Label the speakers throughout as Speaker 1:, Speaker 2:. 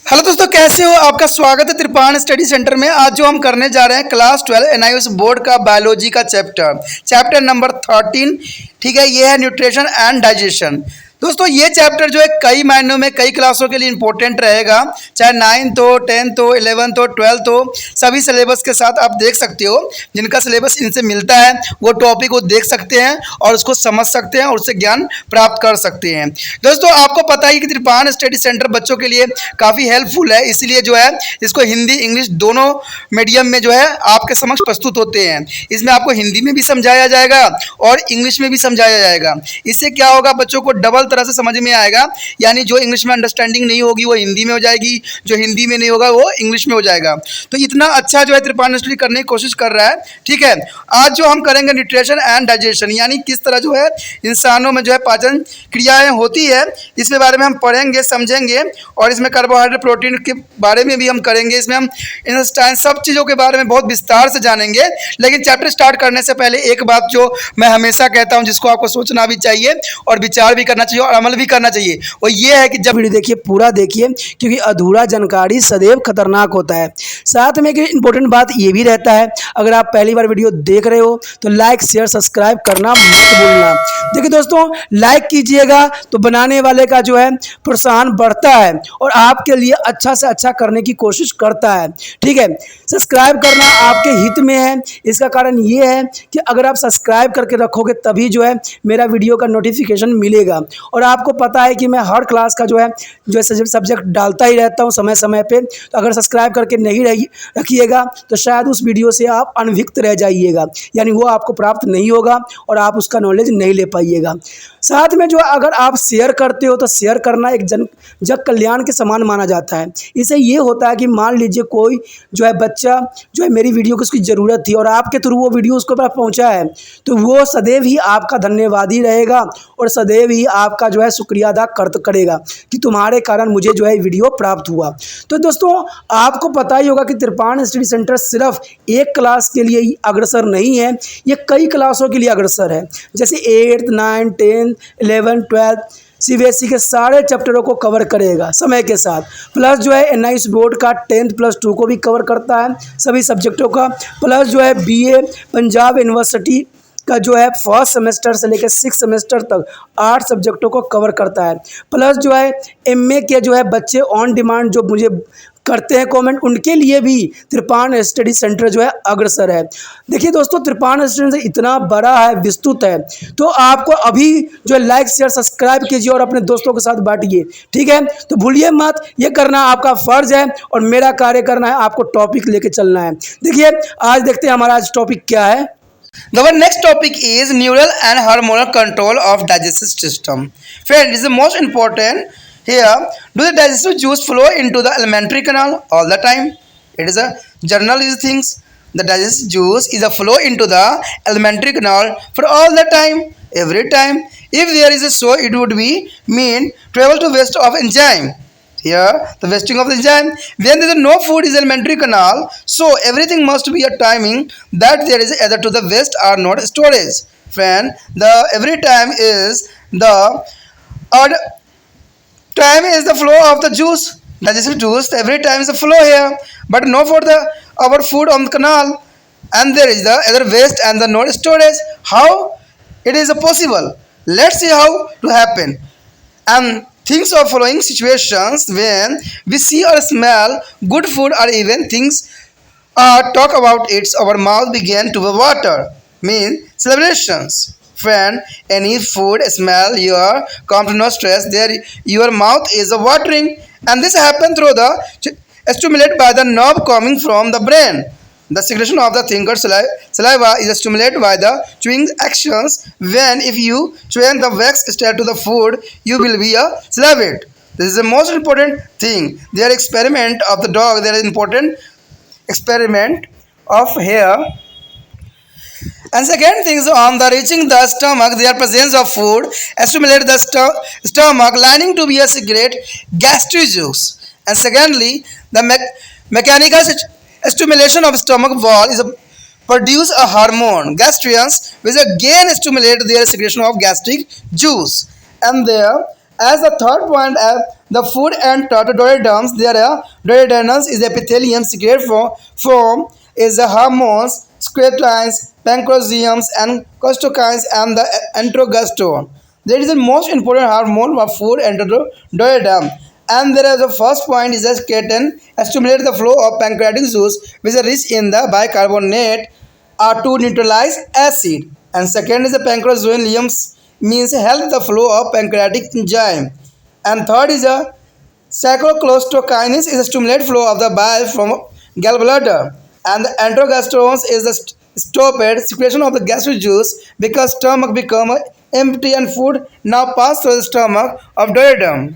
Speaker 1: Hello दोस्तों, कैसे हो? आपका स्वागत है त्रिपाण स्टडी सेंटर में। आज जो हम करने जा रहे हैं क्लास 12 एनआईओएस बोर्ड का बायोलॉजी का चैप्टर नंबर 13। ठीक है, ये है न्यूट्रिशन एंड डाइजेशन। दोस्तों ये चैप्टर जो है कई मायनों में कई क्लासों के लिए इंपॉर्टेंट रहेगा, चाहे 9th हो, 10th हो, 11th हो, 12th हो, सभी सिलेबस के साथ आप देख सकते हो। जिनका सिलेबस इनसे मिलता है वो टॉपिक को देख सकते हैं और उसको समझ सकते हैं और उससे ज्ञान प्राप्त कर सकते हैं। दोस्तों आपको पता ही कि त्रिपाण स्टडी सेंटर बच्चों के लिए काफ़ी हेल्पफुल है, इसलिए जो है इसको हिंदी इंग्लिश दोनों मीडियम में जो है आपके समक्ष प्रस्तुत होते हैं। इसमें आपको हिंदी में भी समझाया जाएगा और इंग्लिश में भी समझाया जाएगा। इससे क्या होगा, बच्चों को डबल तरह से समझ में आएगा। यानी जो इंग्लिश में अंडरस्टैंडिंग नहीं होगी वो हिंदी में हो जाएगी, जो हिंदी में नहीं होगा वो इंग्लिश में हो जाएगा। तो इतना अच्छा जो है त्रिपाण स्टडी करने की कोशिश कर रहा है। ठीक है, आज जो हम करेंगे न्यूट्रिशन एंड डाइजेशन, यानी किस तरह जो है इंसानों में जो है पाचन क्रियाएं होती है, इसके बारे में हम पढ़ेंगे समझेंगे। और इसमें कार्बोहाइड्रेट प्रोटीन के बारे में भी हम करेंगे। इसमें हम इंटेस्टाइन सब चीज़ों के बारे में बहुत विस्तार से जानेंगे। लेकिन चैप्टर स्टार्ट करने से पहले एक बात जो मैं हमेशा कहता हूं, जिसको आपको सोचना भी चाहिए और विचार भी करना चाहिए और अमल भी करना चाहिए, वो ये है कि जब
Speaker 2: वीडियो देखिए, पूरा देखिए, क्योंकि अधूरा जानकारी सदैव खतरनाक होता है। साथ में एक इंपॉर्टेंट बात ये भी रहता है, अगर आप पहली बार वीडियो देख रहे हो तो लाइक शेयर सब्सक्राइब करना मत भूलना। देखिए दोस्तों, लाइक कीजिएगा तो बनाने वाले का जो है प्रोत्साहन बढ़ता है और आपके लिए अच्छा से अच्छा करने की कोशिश करता है। ठीक है, सब्सक्राइब करना आपके हित में है। इसका कारण ये है कि अगर आप सब्सक्राइब करके रखोगे तभी जो है मेरा वीडियो का नोटिफिकेशन मिलेगा। और आपको पता है कि मैं हर क्लास का जो है सब्जेक्ट डालता ही रहता हूँ समय समय पे। तो अगर सब्सक्राइब करके नहीं रखिएगा तो शायद उस वीडियो से आप अनभिज्ञ रह जाइएगा, यानी वो आपको प्राप्त नहीं होगा और आप उसका नॉलेज नहीं ले पाइएगा। साथ में जो अगर आप शेयर करते हो तो शेयर करना एक जन कल्याण के समान माना जाता है। इससे ये होता है कि मान लीजिए कोई जो है बच्चा जो है मेरी वीडियो को उसकी ज़रूरत थी और आपके थ्रू वो वीडियो उसको पास पहुंचा है, तो वो सदैव ही आपका धन्यवादी रहेगा और सदैव ही आपका जो है शुक्रिया अदा करेगा कि तुम्हारे कारण मुझे जो है वीडियो प्राप्त हुआ। तो दोस्तों आपको पता ही होगा कि त्रिपाण स्टडी सेंटर सिर्फ एक क्लास के लिए ही अग्रसर नहीं है, ये कई क्लासों के लिए अग्रसर है। जैसे 8th 9th 10th 11th 12th CBSE के सारे चैप्टरों को कवर करेगा समय के साथ। प्लस जो है एनआईओएस बोर्ड का 10th+2 को भी कवर करता है, सभी सब्जेक्टों का। प्लस जो है बीए पंजाब यूनिवर्सिटी का जो है फर्स्ट सेमेस्टर से लेकर 6th सेमेस्टर तक 8 सब्जेक्टों को कवर करता है। प्लस जो है एमए के जो है बच्चे ऑन डिमांड जो मुझे करते हैं कमेंट, उनके लिए भी त्रिपाण स्टडी सेंटर जो है अग्रसर है। देखिए दोस्तों, त्रिपाण स्टडी सेंटर इतना बड़ा है, विस्तृत है, तो आपको अभी जो है लाइक शेयर सब्सक्राइब कीजिए और अपने दोस्तों के साथ बांटिए। ठीक है, तो भूलिए मत, ये करना आपका फर्ज है और मेरा कार्य करना है, आपको टॉपिक लेके चलना है। देखिए आज देखते हैं हमारा आज टॉपिक क्या है।
Speaker 1: our next topic is neural and hormonal control of digestive system. Friend, this is the most important here. Do the digestive juice flow into the alimentary canal all the time? It is a journal is things. The digestive juice is a flow into the alimentary canal for all the time, every time. If there is a so, it would be mean travel to waste of enzyme. Here, the wasting of the enzyme. When there is no food in the alimentary canal, so everything must be a timing that there is either to the waste or not storage. Friend, the every time is the odd time is the flow of the juice. Digestive juice every time is the flow here, but no for the our food on the canal, and there is the other waste and the not storage. How it is possible? Let's see how to happen. And things of following situations when we see or smell good food or even things talk about it, our mouth begin to water. Mean celebrations. Friend, any food smell your come to no stress, there your mouth is watering, and this happen through the stimulated by the nerve coming from the brain. The secretion of the thinker saliva is stimulated by the chewing actions. When if you chew the wax straight to the food, you will be a salivate. This is the most important thing. Their experiment of the dog, there is important experiment of hair. And second thing is on the reaching the stomach, their presence of food stimulate the stomach lining to be a secret gastric juice. And secondly, the mechanical stimulation of stomach wall is produce a hormone gastrians which again stimulate their secretion of gastric juice. And there as the third point The food enter the duodenum. There are duodenum is epithelium secret form is the hormones, secretines, pancreasiums, and costokines, and the enterogaston. There is the most important hormone of food enter the duodenum. And there is the first point is that keratin stimulates the flow of pancreatic juice, which is rich in the bicarbonate or to neutralize acid. And second is the pancreas means help the flow of pancreatic enzyme. And third is a cycloclostokinase is a stimulate flow of the bile from gallbladder. And the enterogastrons is the stopped secretion of the gastric juice because stomach become empty and food now pass through the stomach of duodenum.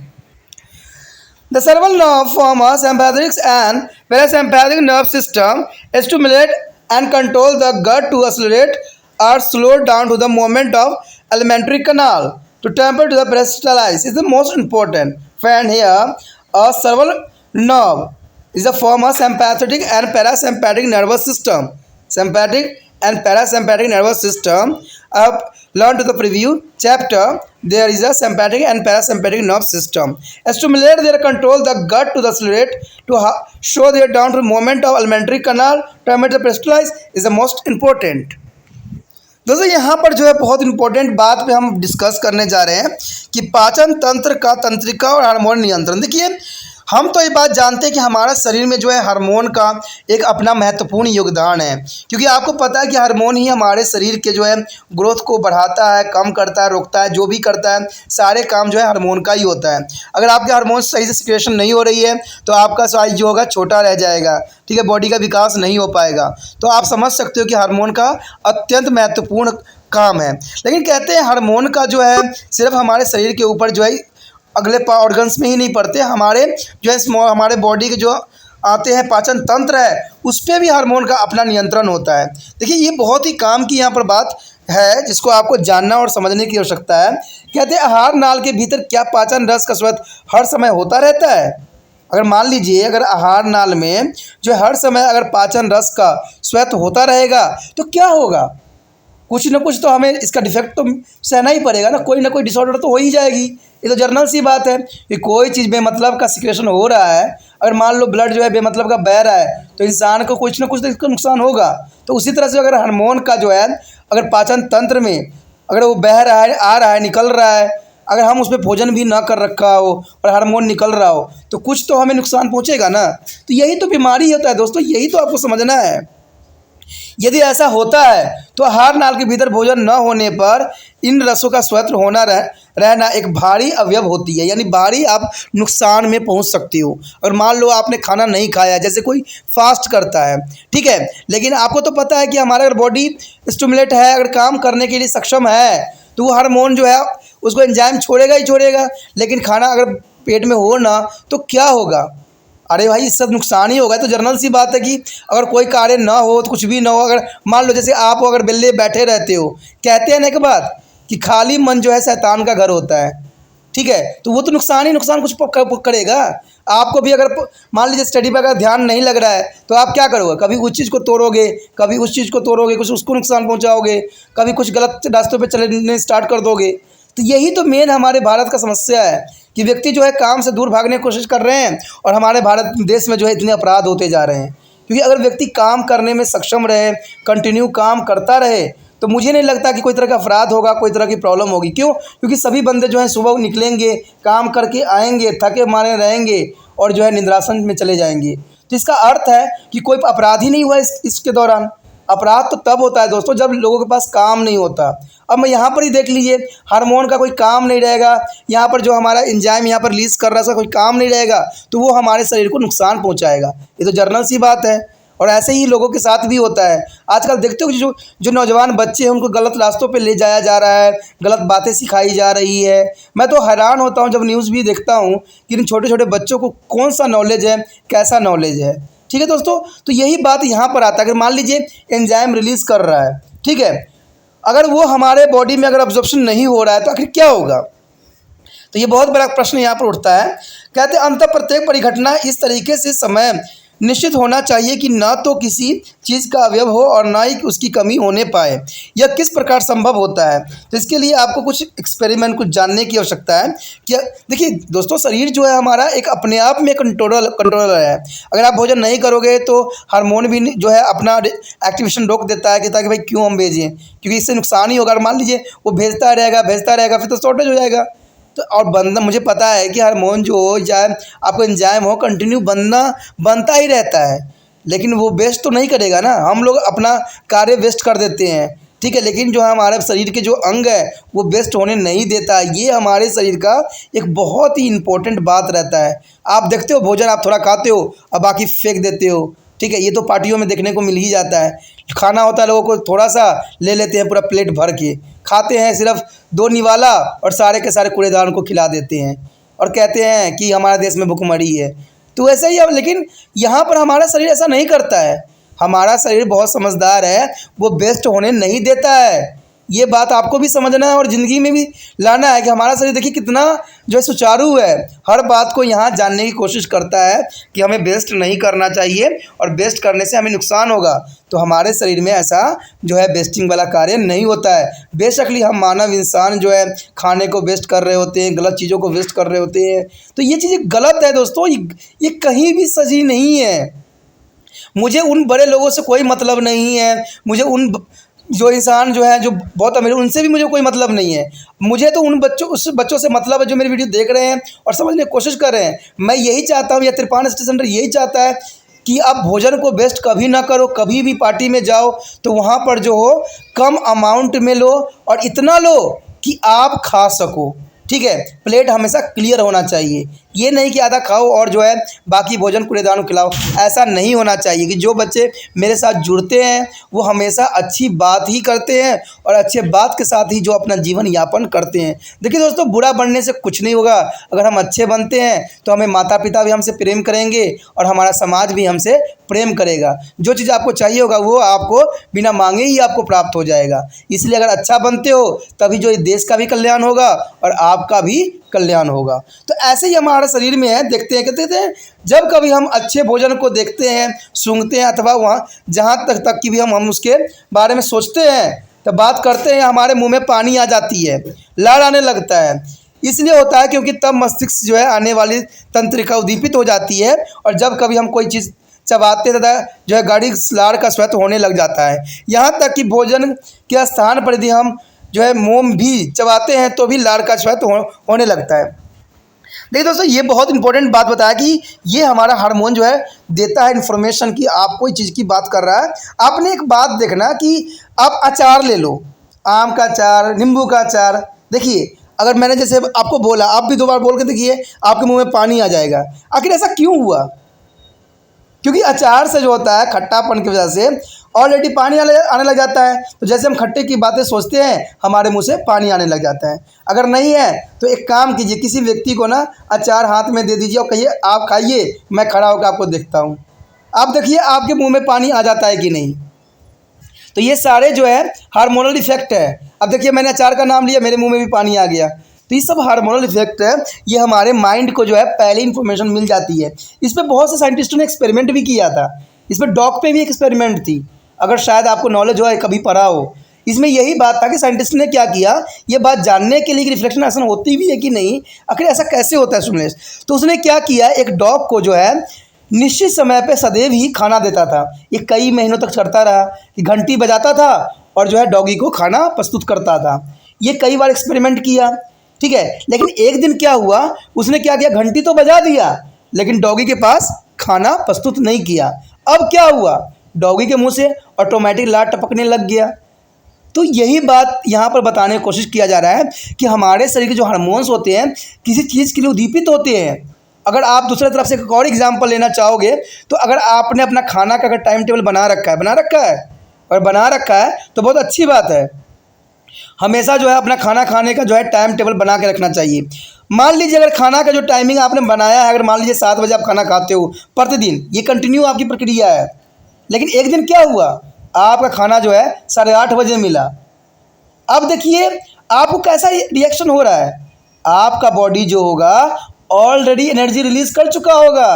Speaker 1: The cerebral nerve forms sympathetic and parasympathetic nerve system stimulate and control the gut to accelerate or slow down to the movement of alimentary canal to temper to the peristalsis is the most important. Friend here, a cerebral nerve is a form of sympathetic and parasympathetic nervous system. Sympathetic and parasympathetic nervous system. Up learn to the preview chapter. There is a sympathetic and parasympathetic nerve system. Stimulate their control the gut to the accelerate to show their down to movement of alimentary canal. Temper the peristalsis is the most important. दोस्तों यहाँ पर जो है बहुत important बात पे हम discuss करने जा रहे हैं कि पाचन तंत्र का तंत्रिका और हार्मोन नियंत्रण। देखिए हम तो ये बात जानते हैं कि हमारा शरीर में जो है हार्मोन का एक अपना महत्वपूर्ण योगदान है, क्योंकि आपको पता है कि हार्मोन ही हमारे शरीर के जो है ग्रोथ को बढ़ाता है, कम करता है, रोकता है, जो भी करता है सारे काम जो है हार्मोन का ही होता है। अगर आपके हार्मोन सही से सिक्रेशन नहीं हो रही है तो आपका साइज जो होगा छोटा रह जाएगा, ठीक है, बॉडी का विकास नहीं हो पाएगा। तो आप समझ सकते हो कि हार्मोन का अत्यंत महत्वपूर्ण काम है। लेकिन कहते हैं हार्मोन का जो है सिर्फ हमारे शरीर के ऊपर जो है अगले ऑर्गन्स में ही नहीं पड़ते, हमारे जो है हमारे बॉडी के जो आते हैं पाचन तंत्र है उस पर भी हार्मोन का अपना नियंत्रण होता है। देखिए ये बहुत ही काम की यहाँ पर बात है जिसको आपको जानना और समझने की आवश्यकता है। कहते हैं आहार नाल के भीतर क्या पाचन रस का स्राव हर समय होता रहता है? अगर मान लीजिए अगर आहार नाल में जो हर समय अगर पाचन रस का स्राव होता रहेगा तो क्या होगा? कुछ ना कुछ तो हमें इसका डिफेक्ट तो सहना ही पड़ेगा ना कोई डिसऑर्डर तो हो ही जाएगी। ये तो जर्नल सी बात है कि कोई चीज़ बेमतलब का सिक्रेशन हो रहा है, अगर मान लो ब्लड जो है बेमतलब का बह रहा है तो इंसान को कुछ ना कुछ तो इसका नुकसान होगा। तो उसी तरह से अगर हार्मोन का जो है अगर पाचन तंत्र में अगर वो बह रहा है, आ रहा है, निकल रहा है, अगर हम उसमें भोजन भी ना कर रखा हो और हार्मोन निकल रहा हो तो कुछ तो हमें नुकसान पहुँचेगा ना। तो यही तो बीमारी होता है दोस्तों, यही तो आपको समझना है। यदि ऐसा होता है तो आहार नाल के भीतर भोजन न होने पर इन रसों का स्वतंत्र होना रहना एक भारी अवयव होती है, यानी भारी आप नुकसान में पहुंच सकती हो। और मान लो आपने खाना नहीं खाया, जैसे कोई फास्ट करता है, ठीक है, लेकिन आपको तो पता है कि हमारा अगर बॉडी स्टिमुलेट है, अगर काम करने के लिए सक्षम है तो वो हार्मोन जो है उसको एंजाइम छोड़ेगा ही छोड़ेगा। लेकिन खाना अगर पेट में हो ना तो क्या होगा? अरे भाई इससे नुकसान ही होगा। तो जर्नल सी बात है कि अगर कोई कार्य ना हो तो कुछ भी ना हो, अगर मान लो जैसे आप अगर बेल्ले बैठे रहते हो, कहते हैं ना एक बात कि खाली मन जो है शैतान का घर होता है, ठीक है, तो वो तो नुकसान ही नुकसान कुछ करेगा। आपको भी अगर मान लीजिए स्टडी पर अगर ध्यान नहीं लग रहा है तो आप क्या करोगे? कभी उस चीज़ को तोड़ोगे, कभी उस चीज़ को तोड़ोगे, कुछ उसको नुकसान पहुँचाओगे, कभी कुछ गलत रास्तों पर चलने स्टार्ट कर दोगे। तो यही तो मेन हमारे भारत का समस्या है कि व्यक्ति जो है काम से दूर भागने की कोशिश कर रहे हैं और हमारे भारत देश में जो है इतने अपराध होते जा रहे हैं। क्योंकि अगर व्यक्ति काम करने में सक्षम रहे, कंटिन्यू काम करता रहे, तो मुझे नहीं लगता कि कोई तरह का अपराध होगा, कोई तरह की प्रॉब्लम होगी। क्यों? क्योंकि सभी बंदे जो हैं सुबह निकलेंगे, काम करके आएंगे, थके मारे रहेंगे और जो है निद्रासन में चले जाएंगे। तो इसका अर्थ है कि कोई अपराध ही नहीं हुआ इसके दौरान। अपराध तो तब होता है दोस्तों जब लोगों के पास काम नहीं होता। अब मैं यहाँ पर ही देख लीजिए, हार्मोन का कोई काम नहीं रहेगा, यहाँ पर जो हमारा एंजाइम यहाँ पर रिलीज कर रहा है कोई काम नहीं रहेगा तो वो हमारे शरीर को नुकसान पहुँचाएगा। ये तो जर्नल सी बात है। और ऐसे ही लोगों के साथ भी होता है। आजकल देखते हो कि जो नौजवान बच्चे हैं उनको गलत रास्तों पे ले जाया जा रहा है, गलत बातें सिखाई जा रही है। मैं तो हैरान होता हूँ जब न्यूज़ भी देखता हूँ कि इन छोटे छोटे बच्चों को कौन सा नॉलेज है, कैसा नॉलेज है। ठीक है दोस्तों, तो यही बात यहाँ पर आता है। अगर मान लीजिए एंजाइम रिलीज़ कर रहा है, ठीक है, अगर वो हमारे बॉडी में अगर अब्जॉर्प्शन नहीं हो रहा है तो आखिर क्या होगा? तो ये बहुत बड़ा प्रश्न यहाँ पर उठता है। कहते हैं अंत प्रत्येक परिघटना इस तरीके से समय निश्चित होना चाहिए कि न तो किसी चीज़ का अवयव हो और ना ही उसकी कमी होने पाए। यह किस प्रकार संभव होता है? तो इसके लिए आपको कुछ एक्सपेरिमेंट, कुछ जानने की आवश्यकता है कि देखिए दोस्तों, शरीर जो है हमारा एक अपने आप में कंट्रोलर है। अगर आप भोजन नहीं करोगे तो हार्मोन भी जो है अपना एक्टिवेशन रोक देता है कि ताकि भाई क्यों हम भेजें, क्योंकि इससे नुकसान ही होगा। अगर मान लीजिए वो भेजता रहेगा फिर तो शॉर्टेज हो जाएगा। तो और बनना, मुझे पता है कि हार्मोन जो हो चाहे आपको एंजाइम हो, कंटिन्यू बनता ही रहता है, लेकिन वो वेस्ट तो नहीं करेगा ना। हम लोग अपना कार्य वेस्ट कर देते हैं, ठीक है, लेकिन जो हमारे शरीर के जो अंग है वो वेस्ट होने नहीं देता। ये हमारे शरीर का एक बहुत ही इम्पोर्टेंट बात रहता है। आप देखते हो भोजन आप थोड़ा खाते हो और बाकी फेंक देते हो, ठीक है, ये तो पार्टियों में देखने को मिल ही जाता है। खाना होता है, लोगों को थोड़ा सा ले लेते हैं, पूरा प्लेट भर के खाते हैं, सिर्फ 2 निवाला और सारे के सारे कूड़ेदान को खिला देते हैं और कहते हैं कि हमारे देश में भुखमरी है। तो ऐसा ही है, लेकिन यहाँ पर हमारा शरीर ऐसा नहीं करता है। हमारा शरीर बहुत समझदार है, वो वेस्ट होने नहीं देता है। ये बात आपको भी समझना है और ज़िंदगी में भी लाना है कि हमारा शरीर देखिए कितना जो है सुचारू है, हर बात को यहाँ जानने की कोशिश करता है कि हमें वेस्ट नहीं करना चाहिए और वेस्ट करने से हमें नुकसान होगा। तो हमारे शरीर में ऐसा जो है वेस्टिंग वाला कार्य नहीं होता है। बेशकली हम मानव इंसान जो है खाने को वेस्ट कर रहे होते हैं, गलत चीज़ों को वेस्ट कर रहे होते हैं, तो ये चीज़ें गलत है दोस्तों। ये कहीं भी सही नहीं है। मुझे उन बड़े लोगों से कोई मतलब नहीं है, मुझे उन जो इंसान जो है जो बहुत अमीर, उनसे भी मुझे कोई मतलब नहीं है। मुझे तो उस बच्चों से मतलब है जो मेरी वीडियो देख रहे हैं और समझने की कोशिश कर रहे हैं। मैं यही चाहता हूँ, या त्रिपान स्टेशन पर यही चाहता है कि आप भोजन को वेस्ट कभी ना करो। कभी भी पार्टी में जाओ तो वहाँ पर जो हो कम अमाउंट में लो और इतना लो कि आप खा सको, ठीक है। प्लेट हमेशा क्लियर होना चाहिए, ये नहीं कि आधा खाओ और जो है बाकी भोजन कूड़ेदान को खिलाओ। ऐसा नहीं होना चाहिए। कि जो बच्चे मेरे साथ जुड़ते हैं वो हमेशा अच्छी बात ही करते हैं और अच्छे बात के साथ ही जो अपना जीवन यापन करते हैं। देखिए दोस्तों, बुरा बनने से कुछ नहीं होगा। अगर हम अच्छे बनते हैं तो हमें माता पिता भी हमसे प्रेम करेंगे और हमारा समाज भी हमसे प्रेम करेगा। जो चीज़ आपको चाहिए होगा वो आपको बिना मांगे ही आपको प्राप्त हो जाएगा। इसलिए अगर अच्छा बनते हो तभी जो देश का भी कल्याण होगा और आपका भी कल्याण होगा। तो ऐसे ही हमारे शरीर में है। देखते हैं, कहते हैं जब कभी हम अच्छे भोजन को देखते हैं, सूंघते हैं, अथवा वहाँ जहाँ तक कि भी हम उसके बारे में सोचते हैं, तो बात करते हैं, हमारे मुंह में पानी आ जाती है, लार आने लगता है। इसलिए होता है क्योंकि तब मस्तिष्क जो है आने वाली तंत्रिका उद्दीपित हो जाती है और जब कभी हम कोई चीज़ चबाते तथा जो है गाढ़ी लार का स्वेत होने लग जाता है। यहाँ तक कि भोजन के स्थान पर यदि हम जो है मोम भी चबाते हैं तो भी लार का स्वेत होने लगता है। देखिए दोस्तों, ये बहुत इंपॉर्टेंट बात बताया कि ये हमारा हार्मोन जो है देता है इन्फॉर्मेशन कि आप कोई चीज़ की बात कर रहा है। आपने एक बात देखना कि आप अचार ले लो, आम का अचार, नींबू का अचार। देखिए, अगर मैंने जैसे आपको बोला, आप भी 2 बार बोल के देखिए, आपके मुंह में पानी आ जाएगा। आखिर ऐसा क्यों हुआ? क्योंकि अचार से जो होता है खट्टापन की वजह से ऑलरेडी पानी आने लग जाता है। तो जैसे हम खट्टे की बातें सोचते हैं, हमारे मुंह से पानी आने लग जाता है। अगर नहीं है तो एक काम कीजिए, किसी व्यक्ति को ना अचार हाथ में दे दीजिए और कहिए आप खाइए, मैं खड़ा होकर आपको देखता हूँ। आप देखिए आपके मुंह में पानी आ जाता है कि नहीं। तो ये सारे जो है हार्मोनल इफेक्ट है। अब देखिए, मैंने अचार का नाम लिया, मेरे मुंह में भी पानी आ गया। तो ये सब हार्मोनल इफेक्ट है। ये हमारे माइंड को जो है पहले इन्फॉर्मेशन मिल जाती है। इस पर बहुत से साइंटिस्टों ने एक्सपेरिमेंट भी किया था। इस पर डॉग पे भी एक्सपेरिमेंट थी, अगर शायद आपको नॉलेज हो, कभी पढ़ा हो। इसमें यही बात था कि साइंटिस्ट ने क्या किया, ये बात जानने के लिए कि रिफ्लेक्शन एक्शन होती भी है कि नहीं, आखिर ऐसा कैसे होता है सुनने। तो उसने क्या किया, एक डॉग को जो है निश्चित समय पे सदैव ही खाना देता था। ये कई महीनों तक चलता रहा कि घंटी बजाता था और जो है डॉगी को खाना प्रस्तुत करता था। ये कई बार एक्सपेरिमेंट किया, ठीक है। लेकिन एक दिन क्या हुआ, उसने क्या किया, घंटी तो बजा दिया लेकिन डॉगी के पास खाना प्रस्तुत नहीं किया। अब क्या हुआ, डॉगी के मुंह से ऑटोमेटिक लार टपकने लग गया। तो यही बात यहाँ पर बताने की कोशिश किया जा रहा है कि हमारे शरीर के जो हार्मोन्स होते हैं किसी चीज़ के लिए उद्दीपित होते हैं। अगर आप दूसरी तरफ से एक और एग्जांपल लेना चाहोगे, तो अगर आपने अपना खाना का अगर टाइम टेबल बना रखा है और बना रखा है तो बहुत अच्छी बात है। हमेशा जो है अपना खाना खाने का जो है टाइम टेबल बना के रखना चाहिए। मान लीजिए अगर खाना का जो टाइमिंग आपने बनाया है, अगर मान लीजिए 7 बजे आप खाना खाते हो प्रतिदिन, ये कंटिन्यू आपकी प्रक्रिया है। लेकिन एक दिन क्या हुआ, आपका खाना जो है 8:30 बजे मिला। अब देखिए आपको कैसा रिएक्शन हो रहा है। आपका बॉडी जो होगा ऑलरेडी एनर्जी रिलीज कर चुका होगा।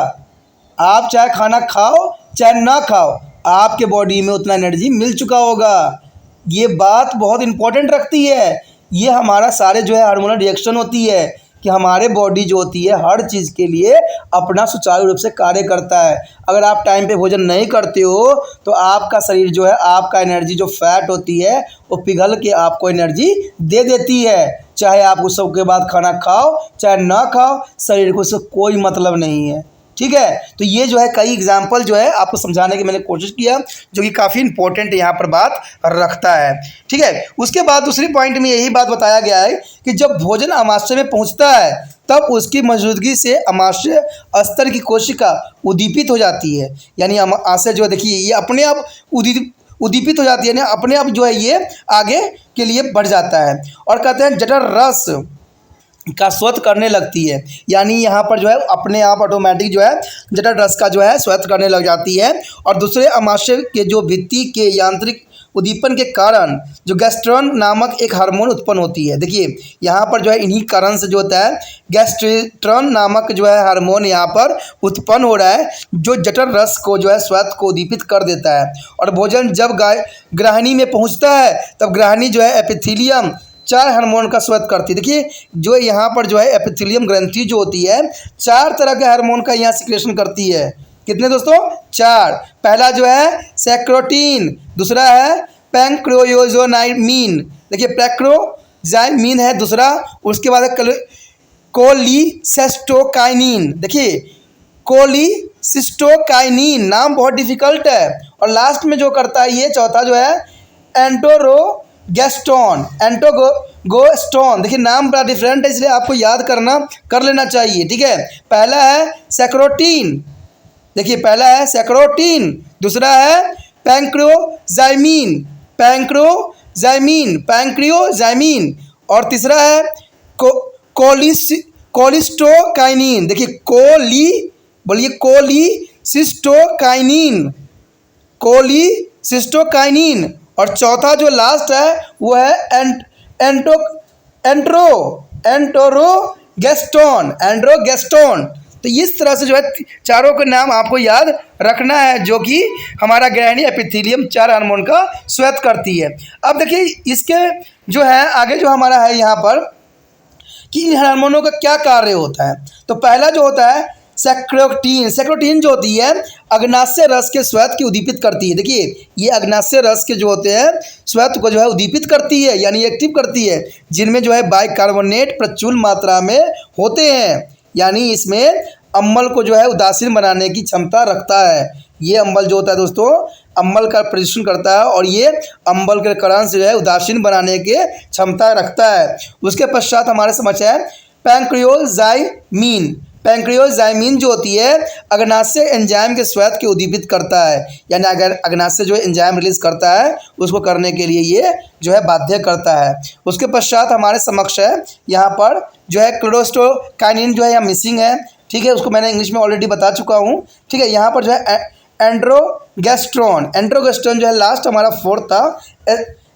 Speaker 1: आप चाहे खाना खाओ चाहे ना खाओ, आपके बॉडी में उतना एनर्जी मिल चुका होगा। ये बात बहुत इंपॉर्टेंट रखती है। ये हमारा सारे जो है हार्मोनल रिएक्शन होती है कि हमारे बॉडी जो होती है हर चीज़ के लिए अपना सुचारू रूप से कार्य करता है। अगर आप टाइम पे भोजन नहीं करते हो तो आपका शरीर जो है, आपका एनर्जी जो फैट होती है वो पिघल के आपको एनर्जी दे देती है। चाहे आप उस सब के बाद खाना खाओ चाहे ना खाओ, शरीर को उससे कोई मतलब नहीं है। ठीक है, तो ये जो है कई एग्जाम्पल जो है आपको समझाने की मैंने कोशिश किया, जो कि काफ़ी इंपॉर्टेंट यहाँ पर बात रखता है। ठीक है, उसके बाद दूसरी पॉइंट में यही बात बताया गया है कि जब भोजन अमाशय में पहुँचता है तब उसकी मौजूदगी से अमाशय स्तर की कोशिका उद्दीपित हो जाती है। यानी अमाशय जो है देखिए ये अपने आप उद्दीपित हो जाती है, यानी अपने आप जो है ये आगे के लिए बढ़ जाता है। और कहते हैं जठर रस का स्वेत करने लगती है, यानी यहाँ पर जो है अपने आप ऑटोमेटिक जो है जठर रस का जो है स्वेत करने लग जाती है। और दूसरे अमाशय के जो भित्ति के यांत्रिक उद्दीपन के कारण जो गैस्ट्रॉन नामक एक हार्मोन उत्पन्न होती है। देखिए यहाँ पर जो है इन्हीं कारण से जो होता है गैस्ट्रेट्रॉन नामक जो है हार्मोन यहाँ पर उत्पन्न हो रहा है, जो जठर रस को जो है स्वेत को उद्दीपित कर देता है। और भोजन जब ग्राहिणी में पहुँचता है तब ग्राहिणी जो है एपिथीलियम 4 हार्मोन का स्वेत करती है। देखिए जो यहाँ पर जो है एपिथेलियम ग्रंथि जो होती है 4 तरह के हार्मोन का यहाँ सिक्रेशन करती है। कितने दोस्तों? 4। पहला जो है सेक्रोटीन, दूसरा है पैंक्रोयोजोनाइमीन, देखिए पैंक्रोजाइमीन है दूसरा। उसके बाद है कोलिसिस्टोकाइनिन, देखिए कोलिसिस्टोकाइनिन नाम बहुत डिफिकल्ट है। और लास्ट में जो करता है ये चौथा जो है एंटोगोस्टोन, देखिए नाम बड़ा डिफरेंट है इसलिए आपको याद कर लेना चाहिए। ठीक है, पहला है सेक्रोटीन, देखिए पहला है सेक्रोटीन, दूसरा है पैंक्रियोजाइमीन और तीसरा है कोलिस्टोकाइनिन, देखिए कोलिसिस्टोकाइनिन। और चौथा जो लास्ट है वो है एंड्रोगेस्टोन। तो इस तरह से जो है चारों के नाम आपको याद रखना है, जो कि हमारा ग्रहणी एपिथेलियम 4 हार्मोन का स्वेत करती है। अब देखिए इसके जो है आगे जो हमारा है यहाँ पर कि इन हार्मोनों का क्या कार्य होता है। तो पहला जो होता है सेक्रोटीन जो होती है अग्नाशय रस के स्वेत की उद्दीपित करती है। देखिए ये अग्नाशय रस के जो होते हैं स्वेत को जो है उद्दीपित करती है, यानी एक्टिव करती है, जिनमें जो है बाइकार्बोनेट प्रचुर मात्रा में होते हैं। यानी इसमें अम्ल को जो है उदासीन बनाने की क्षमता रखता है। ये अम्ल जो होता है दोस्तों अम्ल का प्रदर्शन करता है और ये अम्ल के कारण से जो है उदासीन बनाने की क्षमता रखता है। उसके पश्चात हमारे समझ है पैंक्रियोजाइमीन जो होती है अग्नाशय एंजाइम के स्वेत के उद्दीपित करता है, यानी अगर अग्नाशय जो एंजाइम रिलीज करता है उसको करने के लिए ये जो है बाध्य करता है। उसके पश्चात हमारे समक्ष है यहाँ पर जो है क्लोस्टोकाइनिन जो है यहाँ मिसिंग है। ठीक है, उसको मैंने इंग्लिश में ऑलरेडी बता चुका हूँ। ठीक है, यहाँ पर जो है एंड्रोगेस्ट्रोन जो है लास्ट हमारा 4th था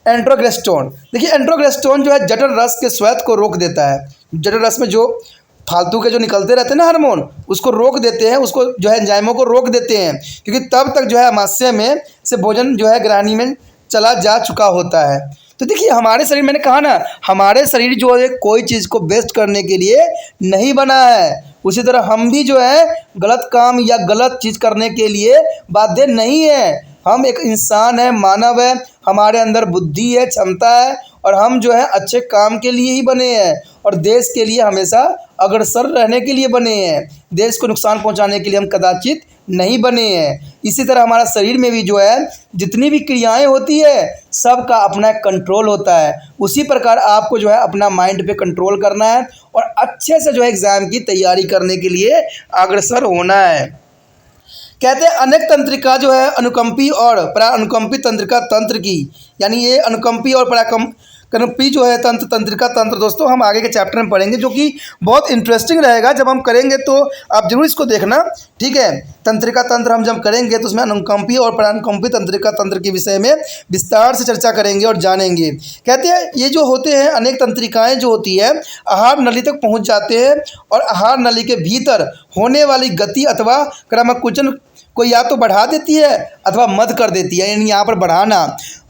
Speaker 1: एंड्रोगेस्ट्रोन। देखिए एंड्रोगेस्ट्रोन जो है जठर रस के स्वेत को रोक देता है। जठर रस में जो फालतू के जो निकलते रहते हैं ना हार्मोन उसको रोक देते हैं, उसको जो है एंजाइमों को रोक देते हैं, क्योंकि तब तक जो है अमाशय में से भोजन जो है ग्रहणी में चला जा चुका होता है। तो देखिए हमारे शरीर, मैंने कहा ना हमारे शरीर जो है कोई चीज़ को वेस्ट करने के लिए नहीं बना है, उसी तरह हम भी जो है गलत काम या गलत चीज़ करने के लिए बाध्य नहीं है। हम एक इंसान है, मानव है, हमारे अंदर बुद्धि है, क्षमता है और हम जो है अच्छे काम के लिए ही बने हैं और देश के लिए हमेशा अग्रसर रहने के लिए बने हैं। देश को नुकसान पहुंचाने के लिए हम कदाचित नहीं बने हैं। इसी तरह हमारा शरीर में भी जो है जितनी भी क्रियाएं होती है सबका अपना एक कंट्रोल होता है। उसी प्रकार आपको जो है अपना माइंड पे कंट्रोल करना है और अच्छे से जो है एग्ज़ाम की तैयारी करने के लिए अग्रसर होना है। कहते हैं अनेक तंत्रिका जो है अनुकंपी और परानुकंपी तंत्रिका तंत्र की, यानी ये अनुकंपी और कनपी जो है तंत्र, तंत्रिका तंत्र दोस्तों हम आगे के चैप्टर में पढ़ेंगे, जो कि बहुत इंटरेस्टिंग रहेगा। जब हम करेंगे तो आप जरूर इसको देखना, ठीक है। तंत्रिका तंत्र हम जब करेंगे तो उसमें अनुकंपी और परानुकंपी तंत्रिका तंत्र के विषय में विस्तार से चर्चा करेंगे और जानेंगे। कहते हैं ये जो होते हैं अनेक तंत्रिकाएँ जो होती है आहार नली तक पहुँच जाते हैं और आहार नली के भीतर होने वाली गति अथवा क्रमकुंचन को या तो बढ़ा देती है अथवा मद कर देती है। यानी यहाँ पर बढ़ाना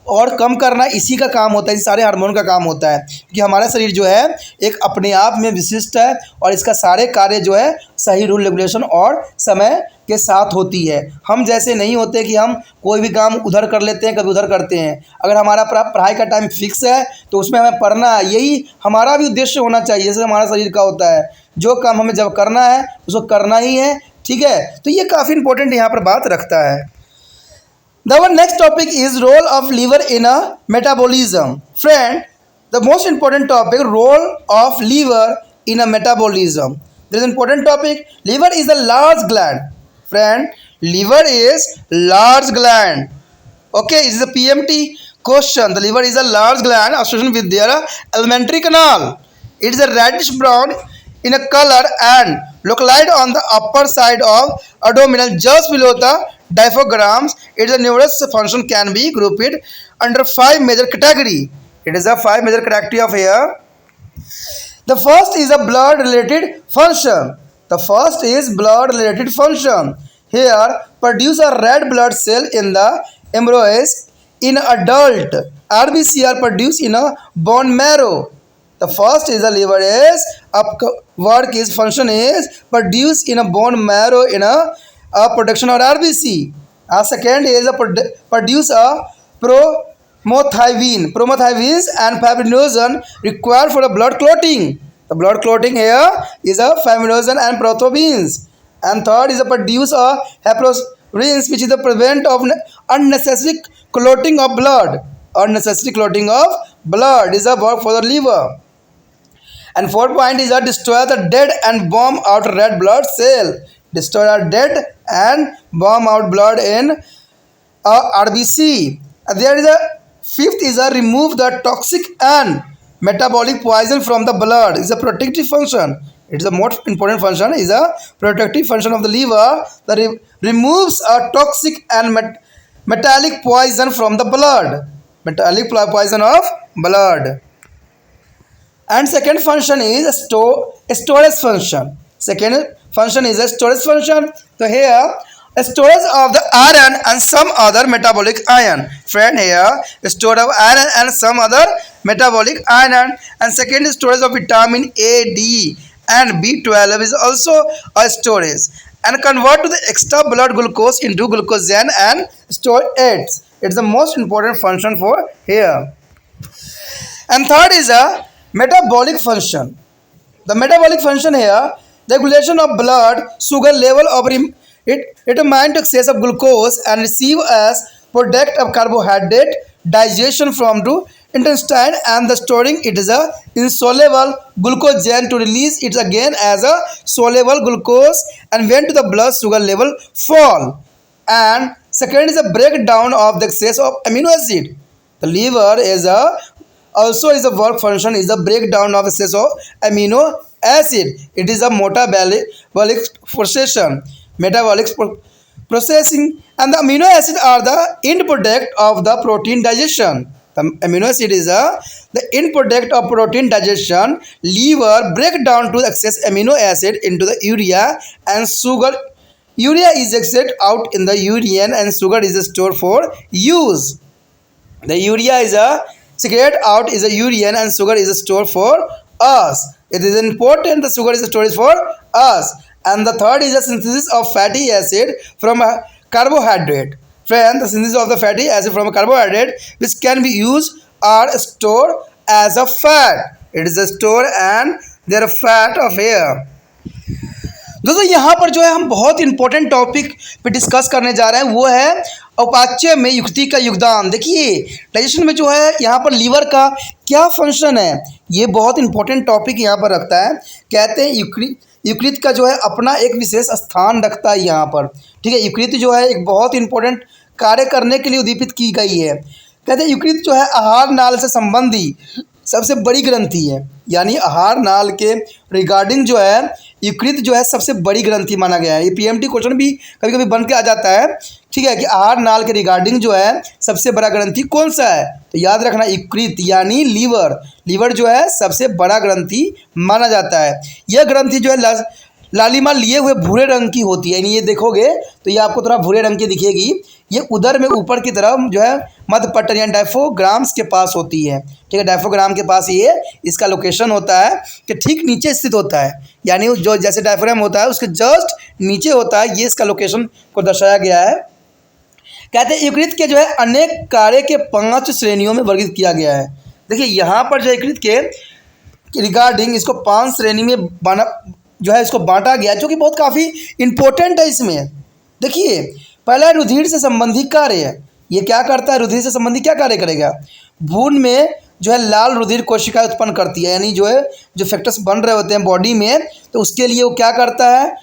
Speaker 1: और कम करना इसी का काम होता है, इन सारे हार्मोन का काम होता है कि हमारा शरीर जो है एक अपने आप में विशिष्ट है और इसका सारे कार्य जो है सही रूल रेगुलेशन और समय के साथ होती है। हम जैसे नहीं होते कि हम कोई भी काम उधर कर लेते हैं कभी उधर करते हैं। अगर हमारा पढ़ाई का टाइम फिक्स है तो उसमें हमें पढ़ना है, यही हमारा भी उद्देश्य होना चाहिए। जैसे हमारा शरीर का होता है, जो काम हमें जब करना है उसको करना ही है, ठीक है। तो ये काफ़ी इंपॉर्टेंट यहाँ पर बात रखता है। The one next topic is role of liver in a metabolism. Friend, the most important topic, role of liver in a metabolism. There is an important topic. Liver is a large gland. Friend, liver is large gland. Okay, it is a PMT question. The liver is a large gland associated with their alimentary canal. It is a reddish brown in a color and localized on the upper side of abdominal just below the diaphragms. Its numerous function can be grouped under 5 major category. It is a 5 major category of here. The first is a blood related function. The first is blood related function. Here produce a red blood cell in the embryos. In adult, RBC are produced in a bone marrow. The first is the liver is work is function is produced in a bone marrow in a production of RBC. Second is a produce a promethazine and fibrinogen required for the blood clotting. The blood clotting here is a fibrinogen and prothrombins. And third is a produce a heparins, which is the prevent of unnecessary clotting of blood. Unnecessary clotting of blood is a work for the liver. And fourth point is a destroy the dead and bomb out red blood cell. Destroy the dead and bomb out blood in RBC. There is a fifth is a remove the toxic and metabolic poison from the blood. Is a protective function. It is the most important function. Is a protective function of the liver that removes a toxic and metallic poison from the blood. Metallic poison of blood. And second function is a storage function. Second function is a storage function. So here a storage of the iron and some other metabolic ion. Friend, here storage of iron and some other metabolic ion. And second is storage of vitamin A, D and B12 is also a storage. And convert to the extra blood glucose into glucogen and store it. It's the most important function for here. And third is a metabolic function. The metabolic function here, the regulation of blood sugar level of it determines excess of glucose and receive as product of carbohydrate digestion from to intestine and the storing it is a insoluble glucogen to release it again as a soluble glucose and when to the blood sugar level fall. And second is a breakdown of the excess of amino acid. The liver is a also is a work function is the breakdown of excess of amino acid. It is a metabolic processing and the amino acid are the end product of the protein digestion. The amino acid is the end product of protein digestion. Liver break down to excess amino acid into the urea and sugar. Urea is extracted out in the urine and sugar is stored for use. The urea is a secret out is a urine and sugar is stored for us. It is important the sugar is stored for us. And the third is the synthesis of fatty acid from a carbohydrate. Friend, the synthesis of the fatty acid from a carbohydrate which can be used or stored as a fat. It is a store and there are fat of air. दोस्तों यहाँ पर जो है हम बहुत important topic पे discuss करने जा रहे हैं, वो है उपाच्य में युक्ति का योगदान। देखिए डाइजेशन में जो है यहाँ पर लीवर का क्या फंक्शन है, ये बहुत इंपॉर्टेंट टॉपिक यहाँ पर रखता है। कहते हैं यकृत का जो है अपना एक विशेष स्थान रखता है यहाँ पर, ठीक है। यकृत जो है एक बहुत इंपॉर्टेंट कार्य करने के लिए उद्दीपित की गई है। कहते हैं यकृत जो है आहार नाल से संबंधी सबसे बड़ी ग्रंथि है, यानी आहार नाल के रिगार्डिंग जो है यकृत जो है सबसे बड़ी ग्रंथि माना गया है। ये पीएमटी क्वेश्चन भी कभी कभी बन के आ जाता है, ठीक है, कि आहार नाल के रिगार्डिंग जो है सबसे बड़ा ग्रंथि कौन सा है, तो याद रखना यकृत यानी लीवर। लीवर जो है सबसे बड़ा ग्रंथि माना जाता है। यह ग्रंथि जो है लालिमा लिए हुए भूरे रंग की होती है, यानी ये देखोगे तो ये आपको थोड़ा भूरे रंग की दिखेगी। ये उदर में ऊपर की तरफ जो है मध्य पट्टन यानी डायफ्राग्राम्स के पास होती है, ठीक है, डायफ्राग्राम के पास ये इसका लोकेशन होता है कि ठीक नीचे स्थित होता है, यानी जो जैसे डायफ्राग्राम होता है उसके जस्ट नीचे होता है, ये इसका लोकेशन को दर्शाया गया है। कहते हैं यकृत के जो है अनेक कार्य के 5 श्रेणियों में वर्गीकृत किया गया है। देखिए यहाँ पर जो यकृत के रिगार्डिंग इसको 5 श्रेणी में जो है इसको बांटा गया, जो कि बहुत काफ़ी इंपॉर्टेंट है। इसमें देखिए पहला रुधिर से संबंधित कार्य है। ये क्या करता है, रुधिर से संबंधित क्या कार्य करेगा, भ्रूण में जो है लाल रुधिर कोशिकाएं उत्पन्न करती है, यानी जो है जो फैक्टर्स बन रहे होते हैं बॉडी में, तो उसके लिए वो क्या करता है,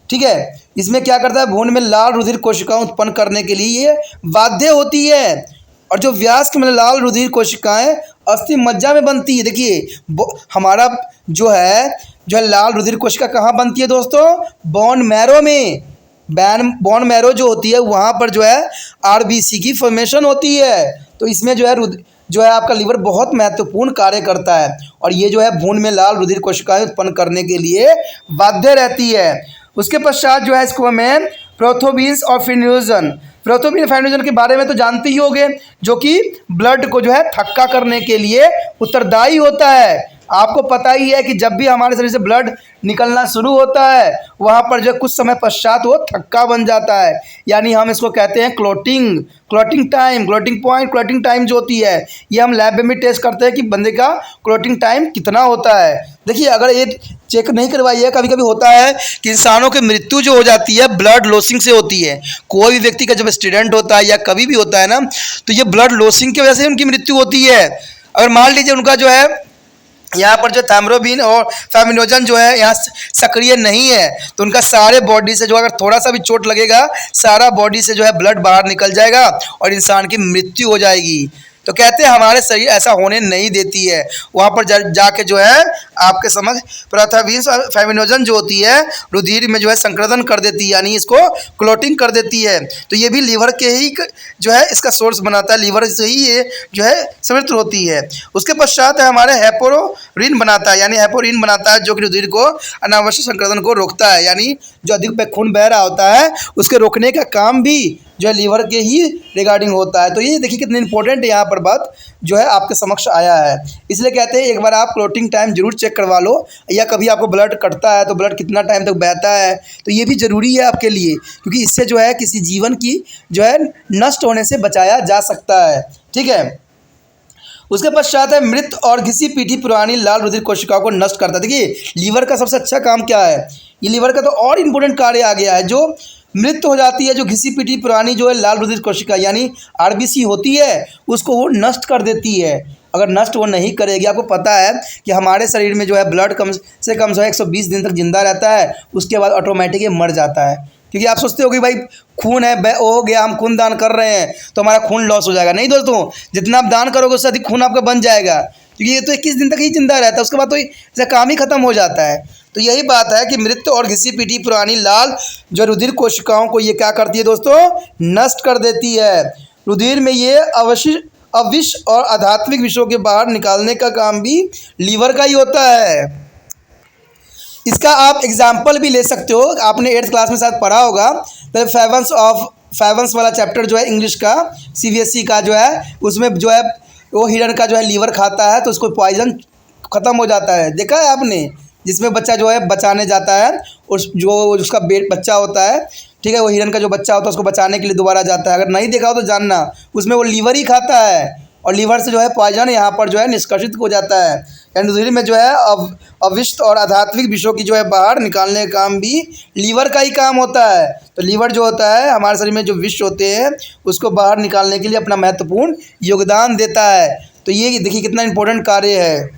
Speaker 1: ठीक है, इसमें क्या करता है, भ्रूण में लाल रुधिर कोशिकाएं उत्पन्न करने के लिए ये बाध्य होती है। और जो व्यास में लाल रुधिर कोशिकाएं अस्थि मज्जा में बनती है। देखिए हमारा जो है लाल रुधिर कोशिका कहाँ बनती है दोस्तों, बोन मैरो में। बोन मैरो जो होती है वहाँ पर जो है आरबीसी की फॉर्मेशन होती है। तो इसमें जो है आपका लीवर बहुत महत्वपूर्ण कार्य करता है, और ये जो है भ्रूण में लाल रुधिर कोशिकाएं उत्पन्न करने के लिए बाध्य रहती है। उसके पश्चात जो है इसको में प्रोथोबीन्स और फिनोजन के बारे में तो जानते ही होंगे, जो कि ब्लड को जो है थक्का करने के लिए उत्तरदायी होता है। आपको पता ही है कि जब भी हमारे शरीर से ब्लड निकलना शुरू होता है वहाँ पर जो कुछ समय पश्चात वो थक्का बन जाता है, यानी हम इसको कहते हैं clotting time, clotting point, clotting time जो होती है ये हम लैब में टेस्ट करते हैं कि बंदे का क्लॉटिंग टाइम कितना होता है। देखिए अगर ये चेक नहीं करवाइए, कभी कभी होता है कि इंसानों की मृत्यु जो हो जाती है ब्लड लॉसिंग से होती है। कोई भी व्यक्ति का जब एक्सीडेंट होता है या कभी भी होता है ना, तो ये ब्लड लॉसिंग की वजह से उनकी मृत्यु होती है। अगर मान लीजिए उनका जो है यहाँ पर जो थैम्रोबिन और फेमिनोजन जो है यहाँ सक्रिय नहीं है, तो उनका सारे बॉडी से जो अगर थोड़ा सा भी चोट लगेगा सारा बॉडी से जो है ब्लड बाहर निकल जाएगा और इंसान की मृत्यु हो जाएगी। तो कहते हैं हमारे शरीर ऐसा होने नहीं देती है। वहाँ पर जाके जो है आपके समझ प्रोथोबीन्स और फेमिनोजन जो होती है रुधिर में जो है संक्रमण कर देती है, यानी इसको क्लॉटिंग कर देती है। तो ये भी लीवर के ही जो है इसका सोर्स बनाता है, लीवर से ही ये जो है समृद्ध होती है। उसके पश्चात है हमारे हेपोरिन बनाता है, यानी हेपोरिन बनाता है जो कि रुधिर को अनावश्यक संक्रमण को रोकता है, यानी जो अधिक खून बह रहा होता है उसके रोकने का काम भी जो है लीवर के ही रिगार्डिंग होता है। तो ये देखिए कितनी इंपॉर्टेंट यहाँ पर बात जो है आपके समक्ष आया है। इसलिए कहते हैं एक बार आप क्लॉटिंग टाइम जरूर चेक करवा लो, या कभी आपको ब्लड कटता है तो ब्लड कितना टाइम तक बहता है, तो ये भी ज़रूरी है आपके लिए, क्योंकि इससे जो है किसी जीवन की जो है नष्ट होने से बचाया जा सकता है। ठीक है, उसके पश्चात है मृत और घिसी पीठी पुरानी लाल रुधिर कोशिकाओं को नष्ट करता है। देखिए लीवर का सबसे अच्छा काम क्या है, ये लीवर का तो और इम्पोर्टेंट कार्य आ गया है। जो मृत हो जाती है, जो घिसी पीठी पुरानी जो है लाल रुधिर कोशिका यानी आरबीसी होती है, उसको वो नष्ट कर देती है। अगर नष्ट वो नहीं करेगी, आपको पता है कि हमारे शरीर में जो है ब्लड कम से कम 120 दिन तक जिंदा रहता है, उसके बाद ऑटोमेटिक ये मर जाता है। क्योंकि आप सोचते हो कि भाई खून है, हो गया हम खून दान कर रहे हैं तो हमारा खून लॉस हो जाएगा। नहीं दोस्तों, जितना आप दान करोगे उससे अधिक खून आपका बन जाएगा, क्योंकि ये तो 21 दिन तक ही जिंदा रहता है, उसके बाद तो इसका काम ही खत्म हो जाता है। तो यही बात है कि मृत और घिसी पीटी पुरानी लाल जो रुधिर कोशिकाओं को ये क्या करती है दोस्तों, नष्ट कर देती है। रुधिर में ये अविष और आध्यात्मिक विषयों के बाहर निकालने का काम भी लीवर का ही होता है। इसका आप एग्जाम्पल भी ले सकते हो, आपने 8th क्लास में शायद पढ़ा होगा, द फैवंस वाला चैप्टर जो है इंग्लिश का CBSE का जो है, उसमें जो है वो हिरन का जो है लीवर खाता है तो उसको पॉइजन ख़त्म हो जाता है। देखा है आपने, जिसमें बच्चा जो है बचाने जाता है, उसका बच्चा होता है, ठीक है, वो हिरन का जो बच्चा होता है उसको बचाने के लिए दोबारा जाता है। अगर नहीं देखा हो तो जानना, उसमें वो लीवर ही खाता है और लीवर से जो है पॉइजन यहाँ पर जो है निष्कासित हो जाता है। यानी रुधिर में जो है अविष्ट और आध्यात्मिक विषयों की जो है बाहर निकालने का काम भी लीवर का ही काम होता है। तो लीवर जो होता है हमारे शरीर में जो विष होते हैं उसको बाहर निकालने के लिए अपना महत्वपूर्ण योगदान देता है। तो ये देखिए कितना इंपॉर्टेंट कार्य है।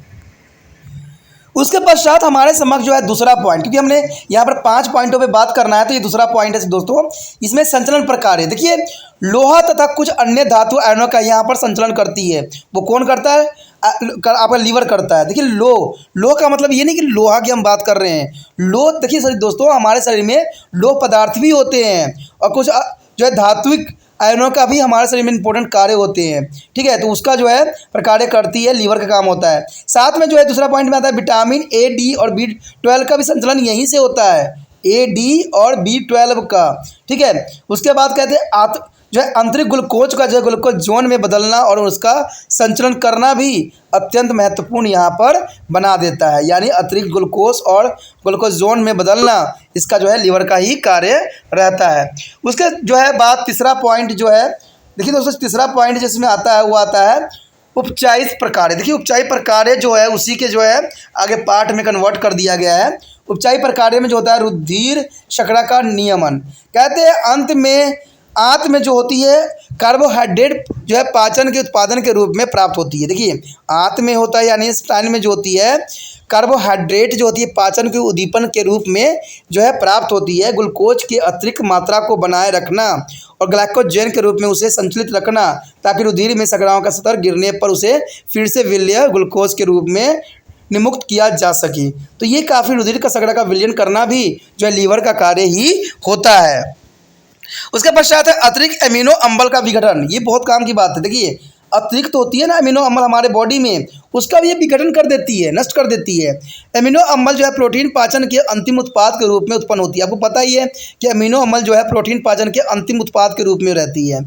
Speaker 1: उसके पश्चात हमारे समक्ष जो है दूसरा पॉइंट, क्योंकि हमने यहाँ पर 5 पॉइंटों पे बात करना है तो ये दूसरा पॉइंट है दोस्तों। इसमें संचलन प्रकार है। देखिए लोहा तथा कुछ अन्य धातु आयनों का यहाँ पर संचलन करती है। वो कौन करता है, आपका लीवर करता है। देखिए लो का मतलब ये नहीं कि लोहा की हम बात कर रहे हैं। लो देखिए सर दोस्तों, हमारे शरीर में लो पदार्थ भी होते हैं और कुछ जो है धात्विक आयनों का भी हमारे शरीर में इंपॉर्टेंट कार्य होते हैं। ठीक है, तो उसका जो है कार्य करती है, लीवर का काम होता है। साथ में जो है दूसरा पॉइंट में आता है विटामिन ए, डी और B12 का भी संचलन यहीं से होता है, ए, डी और B12 का। ठीक है, उसके बाद कहते हैं जो है आंतरिक ग्लूकोज का जो है ग्लूकोज जोन में बदलना और उसका संचलन करना भी अत्यंत महत्वपूर्ण यहाँ पर बना देता है। यानी अतिरिक्त ग्लूकोज और ग्लूकोज जोन में बदलना इसका जो है लीवर का ही कार्य रहता है। उसके जो है बात तीसरा पॉइंट जो है, देखिए दोस्तों तीसरा पॉइंट जिसमें आता है वो आता है उपचायित प्रकार्य। देखिए उपचायित प्रकार्य जो है उसी के जो है आगे पार्ट में कन्वर्ट कर दिया गया है। उपचायित प्रकार्य में जो होता है रुधिर शर्करा का नियमन। कहते हैं आंत में जो होती है कार्बोहाइड्रेट जो है पाचन के उत्पादन के रूप में प्राप्त होती है। देखिए आंत में होता है यानी स्टाइन में जो होती है कार्बोहाइड्रेट जो होती है पाचन के उद्दीपन के रूप में जो है प्राप्त होती है। ग्लूकोज की अतिरिक्त मात्रा को बनाए रखना और ग्लाइकोजन के रूप में उसे संचलित रखना ताकि रुधिर में शर्कराओं का स्तर गिरने पर उसे फिर से विलय ग्लूकोज के रूप में निमुक्त किया जा सके। तो ये काफ़ी रुधिर का शर्करा का विलयन करना भी जो है लीवर का कार्य ही होता है। उसके पश्चात है अतिरिक्त एमिनो अम्ल का विघटन। ये बहुत काम की बात है। देखिए अतिरिक्त होती है ना एमिनो अम्ल हमारे बॉडी में, उसका भी ये विघटन कर देती है, नष्ट कर देती है। एमिनो अम्ल जो है प्रोटीन पाचन के अंतिम उत्पाद के रूप में उत्पन्न होती है। आपको पता ही है कि एमिनो अम्ल जो है प्रोटीन पाचन के अंतिम उत्पाद के रूप में रहती है।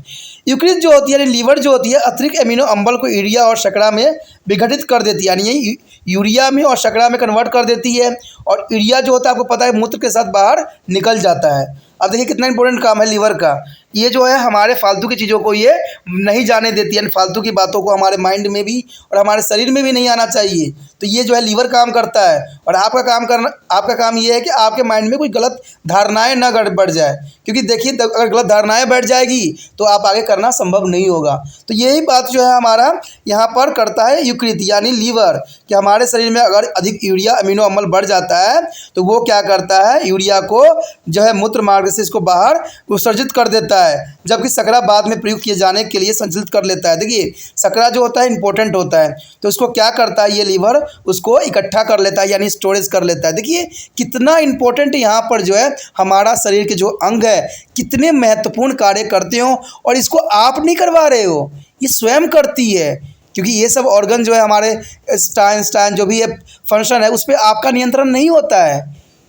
Speaker 1: यूक्रित जो होती है यानी लीवर जो होती है अतिरिक्त एमिनो अम्ल को यूरिया और शर्करा में विघटित कर देती है, यानी ये यूरिया में और शर्करा में कन्वर्ट कर देती है। और यूरिया जो होता है आपको पता है मूत्र के साथ बाहर निकल जाता है। अब देखिए कितना इंपॉर्टेंट काम है लीवर का। ये जो है हमारे फालतू की चीज़ों को ये नहीं जाने देती है, फालतू की बातों को हमारे माइंड में भी और हमारे शरीर में भी नहीं आना चाहिए। तो ये जो है लीवर काम करता है और आपका काम ये है कि आपके माइंड में कोई गलत धारणाएं ना बढ़ जाए, क्योंकि देखिए अगर गलत धारणाएं बैठ जाएगी तो आप आगे करना संभव नहीं होगा। तो यही बात जो है हमारा यहाँ पर करता है यकृत यानी लीवर, कि हमारे शरीर में अगर अधिक यूरिया अमीनो अम्ल बढ़ जाता है तो वो क्या करता है यूरिया को जो है मूत्र मार्ग से इसको बाहर उत्सर्जित कर देता है, जबकि शर्करा बाद में प्रयोग किए जाने के लिए संचलित कर लेता है। देखिए शर्करा जो होता है इंपॉर्टेंट होता है, तो उसको क्या करता है ये लीवर उसको इकट्ठा कर लेता है यानी स्टोरेज कर लेता है। देखिए कितना इंपॉर्टेंट यहाँ पर जो है हमारा शरीर के जो अंग है कितने महत्वपूर्ण कार्य करते हो, और इसको आप नहीं करवा रहे हो, ये स्वयं करती है। क्योंकि ये सब ऑर्गन जो है हमारे स्टाइन जो भी ये फंक्शन है उस पर आपका नियंत्रण नहीं होता है,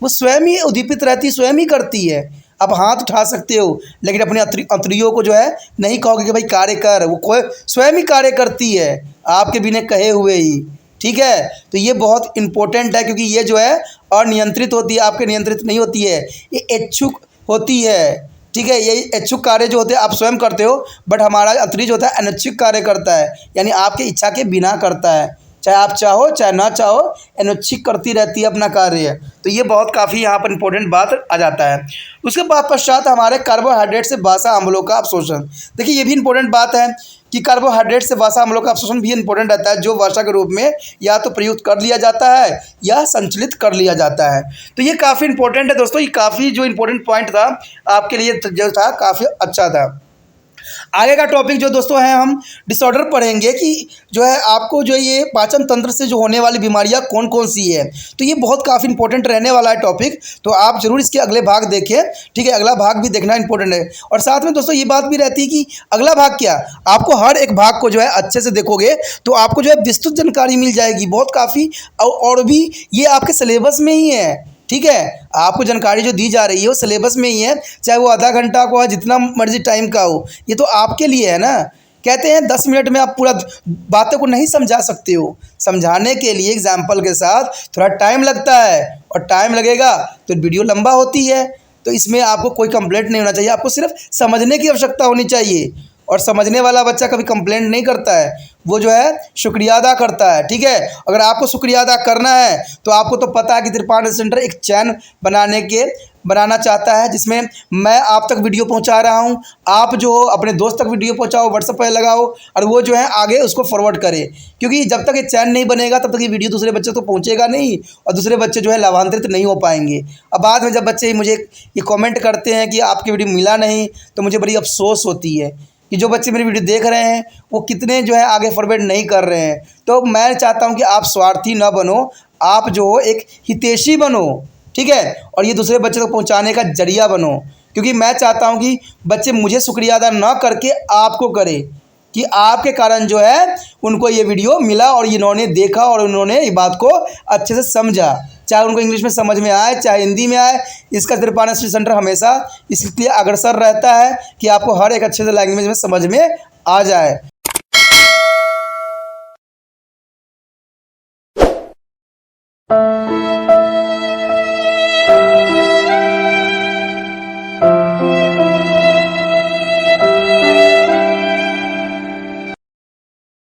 Speaker 1: वो स्वयं ही उद्दीपित रहती है, स्वयं ही करती है। आप हाथ उठा सकते हो लेकिन अपने अंतड़ियों को जो है नहीं कहोगे कि भाई कार्य कर, वो कोई स्वयं ही कार्य करती है आपके बिना कहे हुए ही। ठीक है, तो ये बहुत इंपॉर्टेंट है क्योंकि ये जो है अनियंत्रित होती है, आपके नियंत्रित नहीं होती है, ये इच्छुक होती है। ठीक है, ये इच्छुक कार्य जो होते हैं आप स्वयं करते हो, बट हमारा अंतरिक्ष होता है अनिच्छुक कार्य करता है, यानी आपके इच्छा के बिना करता है, चाहे आप चाहो चाहे ना चाहो अनिच्छुक करती रहती है अपना कार्य। तो ये बहुत काफ़ी यहाँ पर इंपॉर्टेंट बात आ जाता है। उसके बाद पश्चात हमारे कार्बोहाइड्रेट से वसा अम्लों का अवशोषण। देखिए ये भी इंपॉर्टेंट बात है कि कार्बोहाइड्रेट से वसा अम्लों का अवशोषण भी इंपॉर्टेंट रहता है, जो वसा के रूप में या तो प्रयुक्त कर लिया जाता है या संचलित कर लिया जाता है। तो ये काफ़ी इंपॉर्टेंट है दोस्तों, ये काफ़ी जो इंपॉर्टेंट पॉइंट था आपके लिए जो था काफ़ी अच्छा था। आगे का टॉपिक जो दोस्तों है हम डिसऑर्डर पढ़ेंगे कि जो है आपको जो ये पाचन तंत्र से जो होने वाली बीमारियां कौन कौन सी है। तो ये बहुत काफ़ी इंपॉर्टेंट रहने वाला है टॉपिक, तो आप जरूर इसके अगले भाग देखें। ठीक है, अगला भाग भी देखना इंपॉर्टेंट है। और साथ में दोस्तों ये बात भी रहती है कि अगला भाग क्या, आपको हर एक भाग को जो है अच्छे से देखोगे तो आपको जो है विस्तृत जानकारी मिल जाएगी बहुत काफ़ी, और भी ये आपके सिलेबस में ही है। ठीक है, आपको जानकारी जो दी जा रही है वो सिलेबस में ही है, चाहे वो आधा घंटा का हो जितना मर्जी टाइम का हो, ये तो आपके लिए है ना। कहते हैं 10 मिनट में आप पूरा बातों को नहीं समझा सकते हो, समझाने के लिए एग्जाम्पल के साथ थोड़ा टाइम लगता है, और टाइम लगेगा तो वीडियो लंबा होती है। तो इसमें आपको कोई कंप्लेंट नहीं होना चाहिए, आपको सिर्फ समझने की आवश्यकता होनी चाहिए, और समझने वाला बच्चा कभी कंप्लेंट नहीं करता है, वो जो है शुक्रिया अदा करता है। ठीक है, अगर आपको शुक्रिया अदा करना है तो आपको तो पता है कि त्रिपाठी सेंटर एक चैनल बनाना चाहता है जिसमें मैं आप तक वीडियो पहुंचा रहा हूं, आप जो अपने दोस्त तक वीडियो पहुंचाओ, व्हाट्सएप पर लगाओ, और वो जो है आगे उसको फॉरवर्ड करे, क्योंकि जब तक ये चैनल नहीं बनेगा तब तक ये वीडियो दूसरे बच्चे तो पहुंचेगा नहीं, और दूसरे बच्चे जो है लाभान्वित नहीं हो पाएंगे। अब बाद में जब बच्चे मुझे ये कॉमेंट करते हैं कि आपकी वीडियो मिला नहीं, तो मुझे बड़ी अफसोस होती है कि जो बच्चे मेरी वीडियो देख रहे हैं वो कितने जो है आगे फॉरवर्ड नहीं कर रहे हैं। तो मैं चाहता हूँ कि आप स्वार्थी ना बनो, आप जो हो एक हितैषी बनो, ठीक है, और ये दूसरे बच्चे तक पहुँचाने का जरिया बनो। क्योंकि मैं चाहता हूँ कि बच्चे मुझे शुक्रिया अदा ना करके आपको करें, कि आपके कारण जो है उनको ये वीडियो मिला और इन्होंने देखा और उन्होंने ये बात को अच्छे से समझा, चाहे उनको इंग्लिश में समझ में आए चाहे हिंदी में आए। इसका त्रिपाठी स्टडी सेंटर हमेशा इसलिए अग्रसर रहता है कि आपको हर एक अच्छे से लैंग्वेज में समझ में आ जाए।